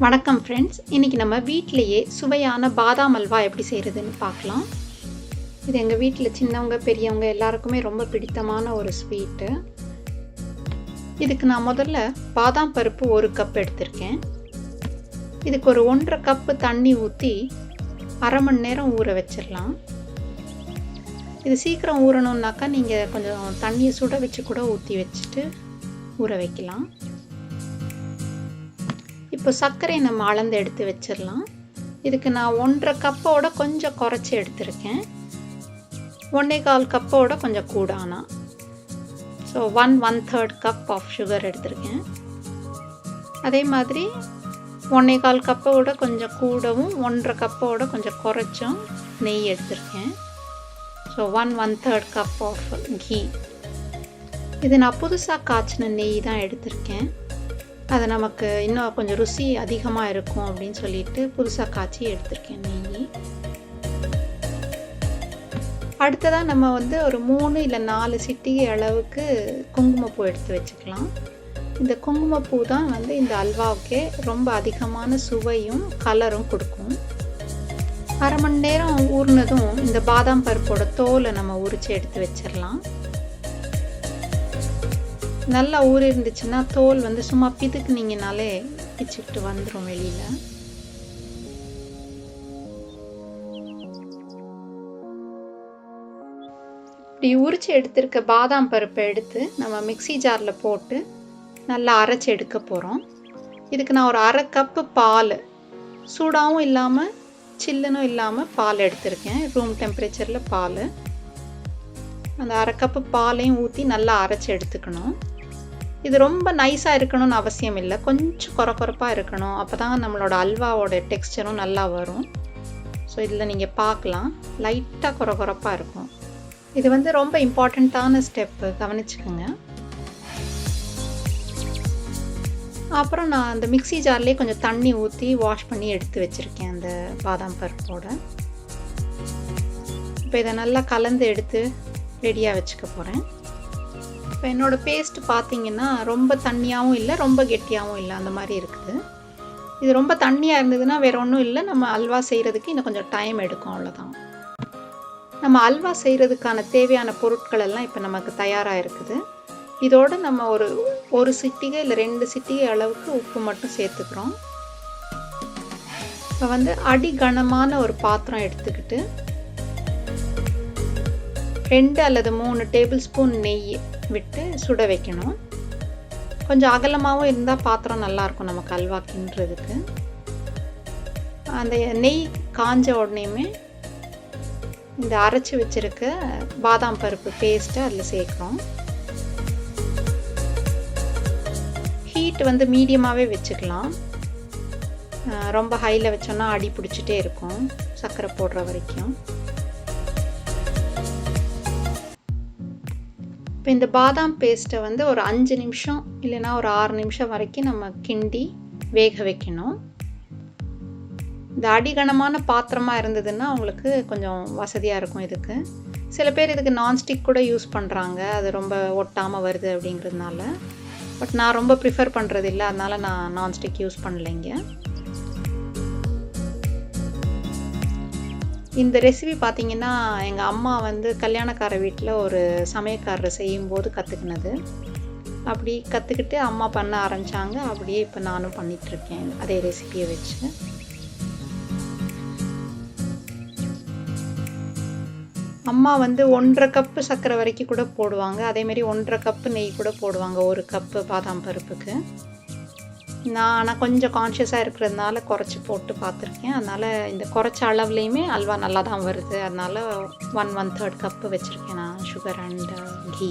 வணக்கம் ஃப்ரெண்ட்ஸ், இன்றைக்கி நம்ம வீட்டிலையே சுவையான பாதாம் அல்வா எப்படி செய்கிறதுன்னு பார்க்கலாம். இது எங்கள் வீட்டில் சின்னவங்க பெரியவங்க எல்லாருக்குமே ரொம்ப பிடித்தமான ஒரு ஸ்வீட்டு. இதுக்கு நான் முதல்ல பாதாம் பருப்பு 1 கப் எடுத்திருக்கேன். இதுக்கு ஒரு 1.5 கப்பு தண்ணி ஊற்றி அரை மணி நேரம் ஊற வச்சிடலாம். இது சீக்கிரம் ஊறணுன்னாக்கா நீங்கள் கொஞ்சம் தண்ணியை சுட வச்சு கூட ஊற்றி வச்சுட்டு ஊற வைக்கலாம். இப்போ சர்க்கரை நம்ம அளந்து எடுத்து வச்சிடலாம். இதுக்கு நான் 1.5 கப்போட கொஞ்சம் குறைச்சி எடுத்திருக்கேன். 1.25 கப்போட கொஞ்சம் கூட ஆனால் ஸோ 1/3 கப் ஆஃப் சுகர் எடுத்திருக்கேன். அதே மாதிரி 1.25 கப்போட கொஞ்சம் கூடவும் 1.5 கப்போட கொஞ்சம் குறைச்சும் நெய் எடுத்திருக்கேன். So 1/3 cup of ghee. இது நான் புதுசாக காய்ச்சின நெய் தான் எடுத்திருக்கேன். அது நமக்கு இன்னும் கொஞ்சம் ருசி அதிகமாக இருக்கும் அப்படின்னு சொல்லிட்டு புதுசாக காய்ச்சி எடுத்திருக்கேன் நெய். அடுத்ததாக நம்ம ஒரு 3 இல்லை 4 சிட்டிகை அளவுக்கு குங்குமப்பூ எடுத்து வச்சுக்கலாம். இந்த குங்குமப்பூ தான் இந்த அல்வாவுக்கே ரொம்ப அதிகமான சுவையும் கலரும் கொடுக்கும். அரை மணி நேரம் ஊறினதும் இந்த பாதாம் பருப்போட தோலை நம்ம உரித்து எடுத்து வச்சிடலாம். நல்லா ஊறி இருந்துச்சுன்னா தோல் சும்மா பிதுக்குனீங்கனாலே பிச்சுக்கிட்டு வந்துடும் வெளியில். இப்படி உரிச்சு எடுத்திருக்க பாதாம் பருப்பை எடுத்து நம்ம மிக்ஸி ஜாரில் போட்டு நல்லா அரைச்சி எடுக்க போகிறோம். இதுக்கு நான் ஒரு அரை கப்பு பால், சூடாகவும் இல்லாமல் சில்லுனும் இல்லாமல் பால் எடுத்திருக்கேன். ரூம் டெம்பரேச்சரில் பால். அந்த அரை கப்பு பாலையும் ஊற்றி நல்லா அரைச்சி எடுத்துக்கணும். இது ரொம்ப நைஸாக இருக்கணும்னு அவசியம் இல்லை, கொஞ்சம் கொரப்பாக இருக்கணும். அப்போ தான் நம்மளோட அல்வாவோட டெக்ஸ்சரும் நல்லா வரும். ஸோ இதில் நீங்கள் பார்க்கலாம், லைட்டாக கொரப்பாக இருக்கும். இது ரொம்ப இம்பார்ட்டண்ட்டான ஸ்டெப்பு, கவனிச்சுக்கோங்க. அப்புறம் நான் அந்த மிக்ஸி ஜார்லேயே கொஞ்சம் தண்ணி ஊற்றி வாஷ் பண்ணி எடுத்து வச்சுருக்கேன் அந்த பாதாம் பருப்போட. இப்போ இதை நல்லா கலந்து எடுத்து ரெடியாக வச்சுக்க போகிறேன். இப்போ என்னோடய பேஸ்ட் பார்த்திங்கன்னா ரொம்ப தண்ணியாகவும் இல்லை, ரொம்ப கெட்டியாகவும் இல்லை, அந்த மாதிரி இருக்குது. இது ரொம்ப தண்ணியாக இருந்ததுன்னா வேறு ஒன்றும் இல்லை, நம்ம அல்வா செய்கிறதுக்கு இன்னும் கொஞ்சம் டைம் எடுக்கும், அவ்வளோதான். நம்ம அல்வா செய்கிறதுக்கான தேவையான பொருட்கள் எல்லாம் இப்போ நமக்கு தயாராக இருக்குது. இதோடு நம்ம ஒரு சிட்டிகை இல்லை 2 சிட்டிகை அளவுக்கு உப்பு மட்டும் சேர்த்துக்கிறோம். இப்போ அடிகனமான ஒரு பாத்திரம் எடுத்துக்கிட்டு 2 அல்லது 3 டேபிள் ஸ்பூன் நெய் விட்டு சுட வைக்கணும். கொஞ்சம் அகலமாகவும் இருந்தால் பாத்திரம் நல்லாயிருக்கும் நமக்கு அல்வா கிண்டுறதுக்கு. அந்த நெய் காஞ்ச உடனேயுமே இந்த அரைச்சி வச்சுருக்க பாதாம் பருப்பு பேஸ்ட்டை அதில் சேர்க்குறோம். ஹீட் மீடியமாகவே வச்சுக்கலாம். ரொம்ப ஹையில் வச்சோன்னா அடி பிடிச்சிட்டே இருக்கும் சர்க்கரை போடுற வரைக்கும். இப்போ இந்த பாதாம் பேஸ்ட்டை ஒரு 5 நிமிஷம் இல்லைன்னா ஒரு 6 நிமிஷம் வரைக்கும் நம்ம கிண்டி வேக வைக்கணும். இந்த அடிகனமான பாத்திரமாக இருந்ததுன்னா உங்களுக்கு கொஞ்சம் வசதியாக இருக்கும். இதுக்கு சில பேர் இதுக்கு நான்ஸ்டிக் கூட யூஸ் பண்ணுறாங்க, அது ரொம்ப ஒட்டாமல் வருது அப்படிங்கிறதுனால. பட் நான் ரொம்ப ப்ரிஃபர் பண்ணுறது இல்லை, அதனால் நான் நான்ஸ்டிக் யூஸ் பண்ணலைங்க. இந்த ரெசிபி பார்த்திங்கன்னா எங்கள் அம்மா கல்யாணக்கார வீட்டில் ஒரு சமையல்காரர் செய்யும்போது கற்றுக்கினது. அப்படி கற்றுக்கிட்டு அம்மா பண்ண ஆரம்பித்தாங்க. அப்படியே இப்போ நானும் பண்ணிகிட்ருக்கேன் அதே ரெசிபியை வச்சு. அம்மா 1.5 கப்பு சர்க்கரை வரைக்கும் கூட போடுவாங்க. அதேமாரி 1.5 கப்பு நெய் கூட போடுவாங்க 1 கப்பு பாதாம் பருப்புக்கு. நான் ஆனால் கொஞ்சம் கான்ஷியஸாக இருக்கிறதுனால குறைச்சி போட்டு பார்த்துருக்கேன். அதனால் இந்த குறைச்ச அளவுலேயுமே அல்வா நல்லா தான் வருது. அதனால் 1/3 கப்பு வச்சுருக்கேன் நான் சுகர் அண்ட் கீ.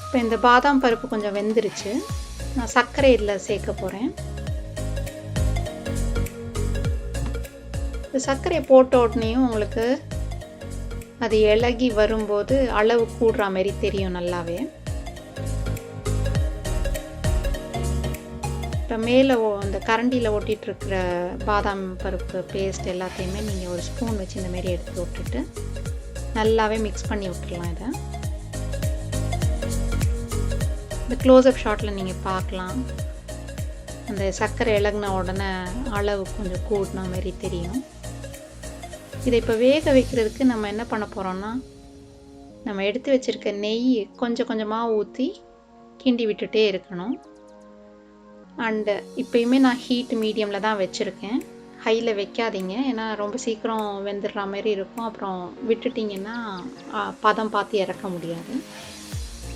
இப்போ இந்த பாதாம் பருப்பு கொஞ்சம் வெந்துருச்சு. நான் சர்க்கரை இதில் சேர்க்க போகிறேன். இந்த சர்க்கரையை போட்ட உடனேயும் உங்களுக்கு அது இலகி வரும்போது அளவு கூடுற மாதிரி தெரியும் நல்லாவே. இப்போ மேலே அந்த கரண்டியில் ஒட்டிகிட்ருக்கிற பாதாம் பருப்பு பேஸ்ட் எல்லாத்தையுமே நீங்கள் ஒரு ஸ்பூன் வச்சு இந்தமாரி எடுத்து விட்டுட்டு நல்லாவே மிக்ஸ் பண்ணி விட்டுடலாம். இதை இந்த க்ளோஸ்அப் ஷாட்டில் நீங்கள் பார்க்கலாம். அந்த சர்க்கரை இலகுன உடனே அளவு கொஞ்சம் கூடின மாதிரி தெரியும். இதை இப்போ வேக வைக்கிறதுக்கு நம்ம என்ன பண்ண போகிறோம்னா, நம்ம எடுத்து வச்சுருக்க நெய் கொஞ்சம் கொஞ்சமாக ஊற்றி கிண்டி விட்டுட்டே இருக்கணும். அண்டு இப்போயுமே நான் ஹீட் மீடியமில் தான் வச்சுருக்கேன். ஹையில் வைக்காதீங்க, ஏன்னா ரொம்ப சீக்கிரம் வெந்துடுற மாதிரி இருக்கும். அப்புறம் விட்டுட்டிங்கன்னா பதம் பார்த்து இறக்க முடியாது.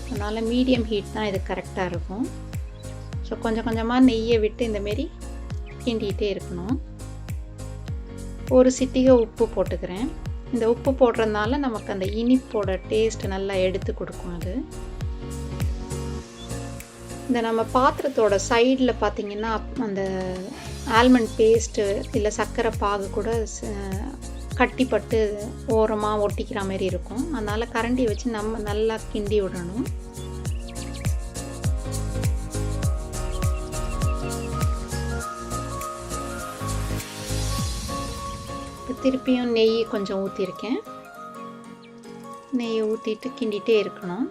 அதனால் மீடியம் ஹீட் தான் இது கரெக்டாக இருக்கும். ஸோ கொஞ்சம் கொஞ்சமாக நெய்யை விட்டு இந்தமாரி கிண்டிகிட்டே இருக்கணும். ஒரு சிட்டிகை உப்பு போட்டுக்கிறேன். இந்த உப்பு போடுறதுனால நமக்கு அந்த இனிப்போட டேஸ்ட் நல்லா எடுத்து கொடுக்கும். அது இந்த நம்ம பாத்திரத்தோட சைடில் பார்த்திங்கன்னா அந்த ஆல்மண்ட் பேஸ்ட்டு இல்லை சர்க்கரை பாகு கூட கட்டிப்பட்டு ஓரமாக ஒட்டிக்கிற மாதிரி இருக்கும். அதனால் கரண்டி வச்சு நம்ம நல்லா கிண்டி விடணும். திருப்பியும் நெய் கொஞ்சம் ஊற்றிருக்கேன். நெய்யை ஊற்றிட்டு கிண்டிகிட்டே இருக்கணும்.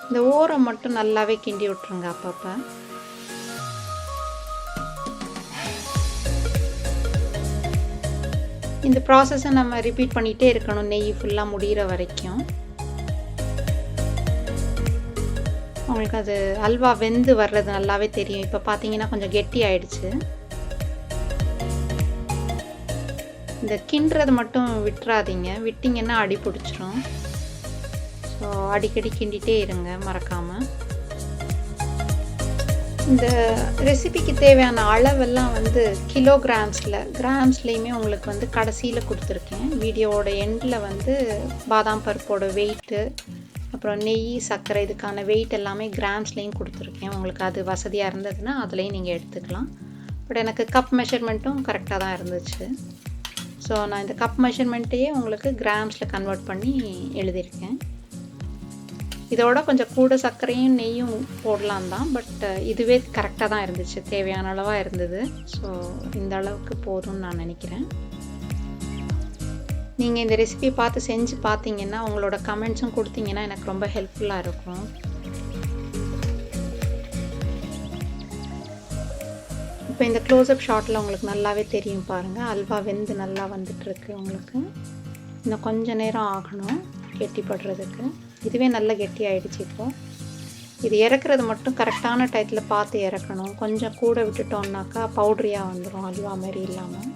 இந்த ஓரம் மட்டும் நல்லாவே கிண்டி விட்டுருங்க அப்பப்போ. இந்த ப்ராசஸை நம்ம ரிப்பீட் பண்ணிகிட்டே இருக்கணும் நெய் ஃபுல்லாக முடிகிற வரைக்கும். உங்களுக்கு அது அல்வா வெந்து வர்றது நல்லாவே தெரியும். இப்போ பார்த்தீங்கன்னா கொஞ்சம் கெட்டி ஆயிடுச்சு. இந்த கிண்டுறது மட்டும் விட்டுறாதீங்க, விட்டிங்கன்னா அடி பிடிச்சிரும். ஸோ அடிக்கடி கிண்டிகிட்டே இருங்க மறக்காமல். இந்த ரெசிபிக்கு தேவையான அளவெல்லாம் வந்து கிராம்ஸ்லேயுமே உங்களுக்கு வந்து கடைசியில் கொடுத்துருக்கேன். வீடியோவோட எண்டில் வந்து பாதாம் பருப்போட வெயிட்டு, அப்புறம் நெய், சர்க்கரை இதுக்கான வெயிட் எல்லாமே கிராம்ஸ்லேயும் கொடுத்துருக்கேன். உங்களுக்கு அது வசதியாக இருந்ததுன்னா அதுலேயும் நீங்கள் எடுத்துக்கலாம். பட் எனக்கு கப் மெஷர்மெண்ட்டும் கரெக்டாக தான் இருந்துச்சு. ஸோ நான் இந்த கப் மெஷர்மெண்ட்டையே உங்களுக்கு கிராம்ஸில் கன்வெர்ட் பண்ணி எழுதியிருக்கேன். இதோட கொஞ்சம் கூட சர்க்கரையும் நெய்யும் போடலாம் தான், பட் இதுவே கரெக்டாக தான் இருந்துச்சு, தேவையான அளவாக இருந்தது. ஸோ இந்த அளவுக்கு போதும்னு நான் நினைக்கிறேன். நீங்கள் இந்த ரெசிபி பார்த்து செஞ்சு பார்த்தீங்கன்னா உங்களோட கமெண்ட்ஸும் கொடுத்தீங்கன்னா எனக்கு ரொம்ப ஹெல்ப்ஃபுல்லாக இருக்கும். இப்போ இந்த க்ளோஸ்அப் ஷாட்டில் உங்களுக்கு நல்லாவே தெரியும் பாருங்கள், அல்வா வெந்து நல்லா வந்துட்டுருக்கு. உங்களுக்கு இன்னும் கொஞ்சம் நேரம் ஆகணும் கெட்டிப்படுறதுக்கு. இதுவே நல்லா கெட்டி ஆகிடுச்சு. இப்போது இது இறக்குறது மட்டும் கரெக்டான டயத்தில் பார்த்து இறக்கணும். கொஞ்சம் கூட விட்டுட்டோம்னாக்கா பவுட்ரியாக வந்துடும், அல்வா மாதிரி இல்லாமல்.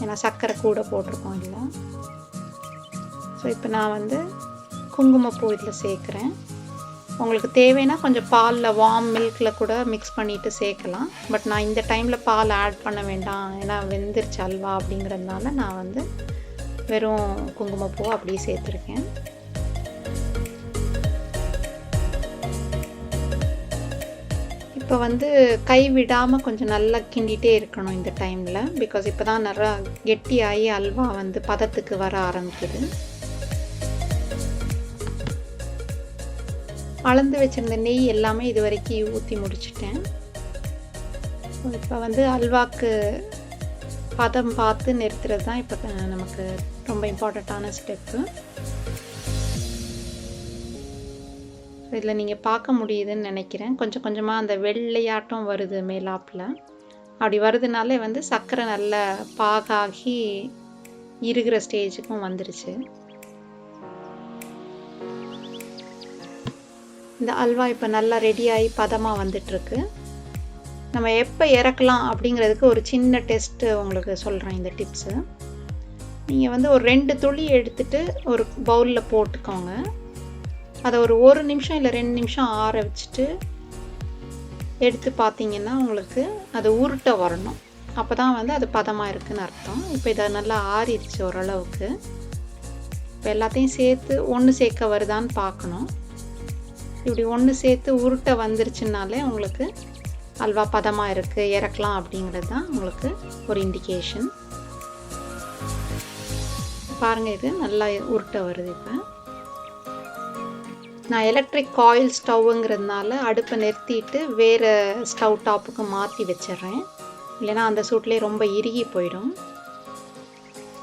ஏன்னா சர்க்கரை கூட போட்டிருக்கோம் இல்லை. ஸோ இப்போ நான் வந்து குங்குமப்பூ இதில் சேர்க்குறேன். உங்களுக்கு தேவைன்னா கொஞ்சம் பாலில் வார்ம் மில்கில் கூட மிக்ஸ் பண்ணிவிட்டு சேர்க்கலாம். பட் நான் இந்த டைமில் பால் ஆட் பண்ண வேண்டாம், ஏன்னா வெந்துருச்சு அல்வா அப்படிங்கிறதுனால நான் வந்து வெறும் குங்குமப்பூ அப்படியே சேர்த்துருக்கேன். இப்போ வந்து கை விடாமல் கொஞ்சம் நல்லா கிண்டிகிட்டே இருக்கணும் இந்த டைமில். பிகாஸ் இப்போ தான் நல்லா கெட்டியாகி அல்வா வந்து பதத்துக்கு வர ஆரம்பிக்குது. அளந்து வச்சுருந்த நெய் எல்லாமே இது வரைக்கும் ஊற்றி முடிச்சிட்டேன். இப்போ வந்து அல்வாக்கு பதம் பார்த்து நிறுத்துறது தான் இப்போ நமக்கு ரொம்ப இம்பார்ட்டண்ட்டான ஸ்டெப்பு. இதில் நீங்கள் பார்க்க முடியுதுன்னு நினைக்கிறேன், கொஞ்சம் கொஞ்சமாக அந்த வெள்ளையாட்டம் வருது மேலாப்பில். அப்படி வருதுனாலே வந்து சர்க்கரை நல்லா பாகாகி இருக்கிற ஸ்டேஜுக்கும் வந்துருச்சு. இந்த அல்வா இப்போ நல்லா ரெடியாகி பதமாக வந்துட்டுருக்கு. நம்ம எப்போ இறக்கலாம் அப்படிங்கிறதுக்கு ஒரு சின்ன டெஸ்ட்டு உங்களுக்கு சொல்கிறேன், இந்த டிப்ஸு. நீங்கள் வந்து ஒரு 2 துளி எடுத்துகிட்டு ஒரு பவுலில் போட்டுக்கோங்க. அதை ஒரு நிமிஷம் இல்லை 2 நிமிஷம் ஆற வச்சுட்டு எடுத்து பார்த்தீங்கன்னா உங்களுக்கு அது உருட்ட வரணும். அப்போ தான் வந்து அது பதமாக இருக்குதுன்னு அர்த்தம். இப்போ இதை நல்லா ஆறிடுச்சு ஓரளவுக்கு. இப்போ எல்லாத்தையும் சேர்த்து ஒன்று சேர்க்க வருதான்னு பார்க்கணும். இப்படி ஒன்று சேர்த்து உருட்ட வந்துருச்சுனாலே உங்களுக்கு அல்வா பதமாக இருக்குது, இறக்கலாம் அப்படிங்கிறது தான் உங்களுக்கு ஒரு இண்டிகேஷன். பாருங்கள், இது நல்லா உருட்ட வருது. இப்போ நான் எலக்ட்ரிக் காயில் ஸ்டவ்வுங்கிறதுனால அடுப்பை நிறுத்திட்டு வேறு ஸ்டவ் டாப்புக்கு மாற்றி வச்சிட்றேன், இல்லைனா அந்த சூட்லேயே ரொம்ப இறுகி போயிடும்.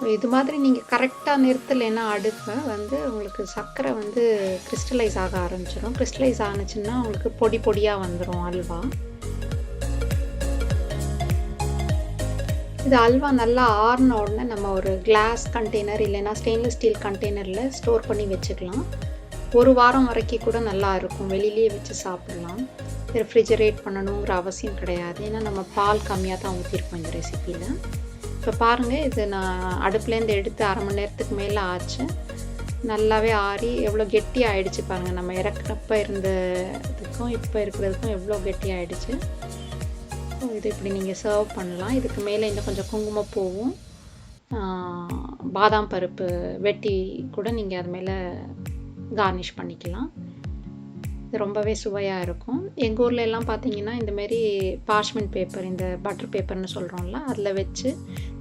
இது மாதிரி நீங்கள் கரெக்டாக நிறுத்தலைன்னா அடுப்பை வந்து உங்களுக்கு சர்க்கரை வந்து கிறிஸ்டலைஸ் ஆக ஆரம்பிச்சிடும். கிறிஸ்டலைஸ் ஆனிச்சுன்னா உங்களுக்கு பொடி பொடியாக வந்துடும் அல்வா. இது அல்வா நல்லா ஆறின உடனே நம்ம ஒரு கிளாஸ் கண்டெய்னர் இல்லைன்னா ஸ்டெயின்லெஸ் ஸ்டீல் கண்டெய்னரில் ஸ்டோர் பண்ணி வச்சுக்கலாம். ஒரு வாரம் வரைக்கும் கூட நல்லா இருக்கும். வெளியிலேயே வச்சு சாப்பிட்லாம். ரெஃப்ரிஜரேட் பண்ணணுங்கிற அவசியம் கிடையாது. ஏன்னா நம்ம பால் கம்மியாக தான் ஊற்றிருக்கோம் இந்த ரெசிப்பியில். இப்போ பாருங்கள், இது நான் அடுப்புலேருந்து எடுத்து 1/2 மணி நேரத்துக்கு மேலே ஆச்சு. நல்லாவே ஆறி எவ்வளோ கெட்டி ஆகிடுச்சு பாருங்கள். நம்ம இறக்குறப்ப இருந்ததுக்கும் இப்போ இருக்கிறதுக்கும் எவ்வளோ கெட்டி ஆகிடுச்சு. இது இப்படி நீங்கள் சர்வ் பண்ணலாம். இதுக்கு மேலே இன்னும் கொஞ்சம் குங்குமப்பூவும் பாதாம் பருப்பு வெட்டி கூட நீங்கள் அது மேலே கார்னிஷ் பண்ணிக்கலாம். இது ரொம்பவே சுவையாக இருக்கும். எங்கள் ஊரில் எல்லாம் பார்த்தீங்கன்னா இந்தமாரி பார்ச்மெண்ட் பேப்பர், இந்த பட்டர் பேப்பர்னு சொல்கிறோம்ல, அதில் வச்சு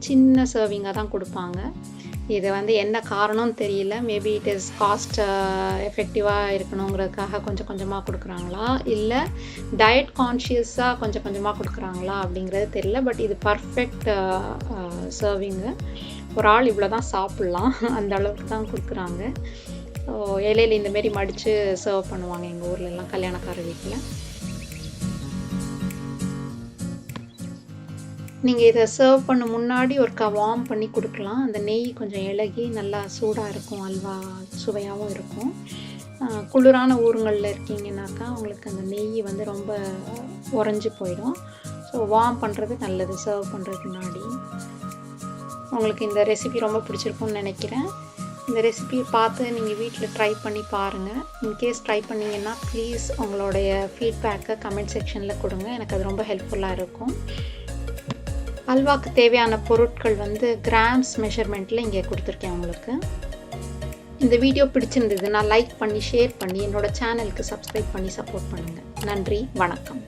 சின்ன சர்விங்காக தான் கொடுப்பாங்க. இது வந்து என்ன காரணம்னு தெரியல. மேபி இட் இஸ் காஸ்ட் எஃபெக்டிவாக இருக்கணுங்கிறதுக்காக கொஞ்சம் கொஞ்சமாக கொடுக்குறாங்களா, இல்லை டயட் கான்ஷியஸாக கொஞ்சம் கொஞ்சமாக கொடுக்குறாங்களா அப்படிங்கிறது தெரியல. பட் இது பர்ஃபெக்ட் சர்விங்கு. ஒரு ஆள் இவ்வளோ தான் சாப்பிட்லாம், அந்த அளவுக்கு தான் கொடுக்குறாங்க. இலையில் இந்தமாரி மடித்து சர்வ் பண்ணுவாங்க எங்கள் ஊர்லெலாம் கல்யாணக்கார வீட்டில். நீங்கள் இதை சர்வ் பண்ண முன்னாடி ஒருக்கா வார்ம் பண்ணி கொடுக்கலாம். அந்த நெய் கொஞ்சம் இலகி நல்லா சூடாக இருக்கும். அல்வா சுவையாகவும் இருக்கும். குளிரான ஊருங்களில் இருக்கீங்கன்னாக்கா உங்களுக்கு அந்த நெய் வந்து ரொம்ப உறைஞ்சி போயிடும். ஸோ வார்ம் பண்ணுறது நல்லது சர்வ் பண்ணுறதுக்கு முன்னாடி. உங்களுக்கு இந்த ரெசிபி ரொம்ப பிடிச்சிருக்கும்னு நினைக்கிறேன். இந்த ரெசிபியை பார்த்து நீங்கள் வீட்டில் ட்ரை பண்ணி பாருங்கள். இன்கேஸ் ட்ரை பண்ணிங்கன்னா ப்ளீஸ் உங்களுடைய ஃபீட்பேக்கை கமெண்ட் செக்ஷனில் கொடுங்க. எனக்கு அது ரொம்ப ஹெல்ப்ஃபுல்லாக இருக்கும். அல்வாக்கு தேவையான பொருட்கள் வந்து கிராம்ஸ் மெஷர்மெண்ட்டில் இங்கே கொடுத்துருக்கேன் உங்களுக்கு. இந்த வீடியோ பிடிச்சிருந்ததுன்னா லைக் பண்ணி ஷேர் பண்ணி என்னோடய சேனலுக்கு சப்ஸ்கிரைப் பண்ணி சப்போர்ட் பண்ணுங்கள். நன்றி, வணக்கம்.